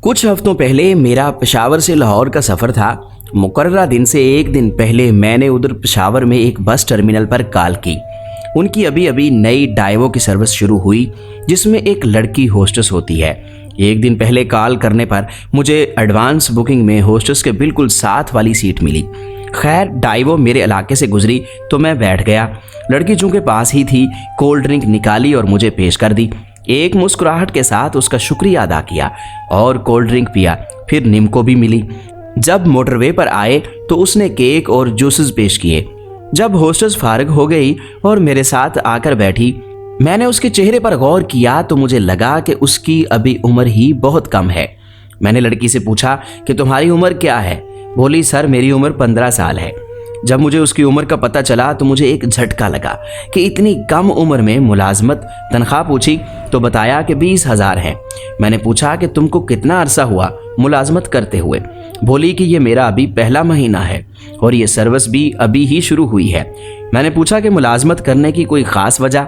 कुछ हफ्तों पहले मेरा पेशावर से लाहौर का सफ़र था। मुकर्ररा दिन से एक दिन पहले मैंने उधर पेशावर में एक बस टर्मिनल पर कॉल की। उनकी अभी अभी नई डाइवो की सर्विस शुरू हुई जिसमें एक लड़की होस्टेस होती है। एक दिन पहले कॉल करने पर मुझे एडवांस बुकिंग में होस्टेस के बिल्कुल साथ वाली सीट मिली। खैर डाइवो मेरे इलाके से गुजरी तो मैं बैठ गया। लड़की चूँकि पास ही थी, कोल्ड ड्रिंक निकाली और मुझे पेश कर दी। एक मुस्कुराहट के साथ उसका शुक्रिया अदा किया और कोल्ड ड्रिंक पिया। फिर निम्को भी मिली। जब मोटरवे पर आए तो उसने केक और जूसेस पेश किए। जब होस्टेस फारिग हो गई और मेरे साथ आकर बैठी, मैंने उसके चेहरे पर गौर किया तो मुझे लगा कि उसकी अभी उम्र ही बहुत कम है। मैंने लड़की से पूछा कि तुम्हारी उम्र क्या है? बोली सर मेरी उम्र 15 साल है। जब मुझे उसकी उम्र का पता चला तो मुझे एक झटका लगा कि इतनी कम उम्र में मुलाजमत। तनख्वाह पूछी तो बताया कि 20,000 है। मैंने पूछा कि तुमको कितना अरसा हुआ मुलाजमत करते हुए? बोली कि ये मेरा अभी पहला महीना है और ये सर्विस भी अभी ही शुरू हुई है। मैंने पूछा कि मुलाजमत करने की कोई ख़ास वजह?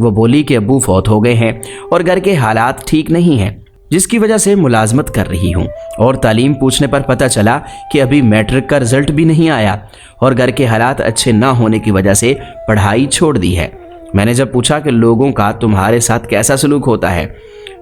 वो बोली कि अब्बू फौत हो गए हैं और घर के हालात ठीक नहीं हैं, जिसकी वजह से मुलाजमत कर रही हूँ। और तालीम पूछने पर पता चला कि अभी मैट्रिक का रिजल्ट भी नहीं आया और घर के हालात अच्छे ना होने की वजह से पढ़ाई छोड़ दी है। मैंने जब पूछा कि लोगों का तुम्हारे साथ कैसा सलूक होता है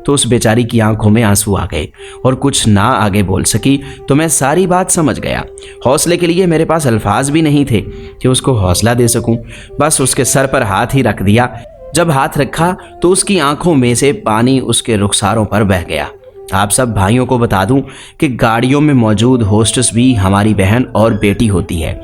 तो उस बेचारी की आंखों में आंसू आ गए और कुछ ना आगे बोल सकी। तो मैं सारी बात समझ गया। हौसले के लिए मेरे पास अल्फाज भी नहीं थे कि उसको हौसला दे सकूं। बस उसके सर पर हाथ ही रख दिया। जब हाथ रखा तो उसकी आंखों में से पानी उसके रुखसारों पर बह गया। आप सब भाइयों को बता दूं कि गाड़ियों में मौजूद होस्टेस भी हमारी बहन और बेटी होती है।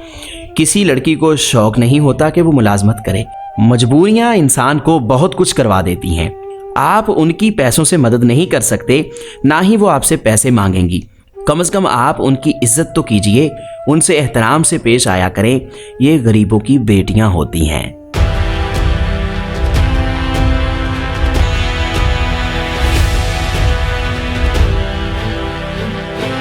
किसी लड़की को शौक नहीं होता कि वो मुलाजमत करे। मजबूरियां इंसान को बहुत कुछ करवा देती हैं। आप उनकी पैसों से मदद नहीं कर सकते, ना ही वो आपसे पैसे मांगेंगी। कम से कम आप उनकी इज्जत तो कीजिए, उनसे एहतराम से पेश आया करें। ये गरीबों की बेटियां होती हैं।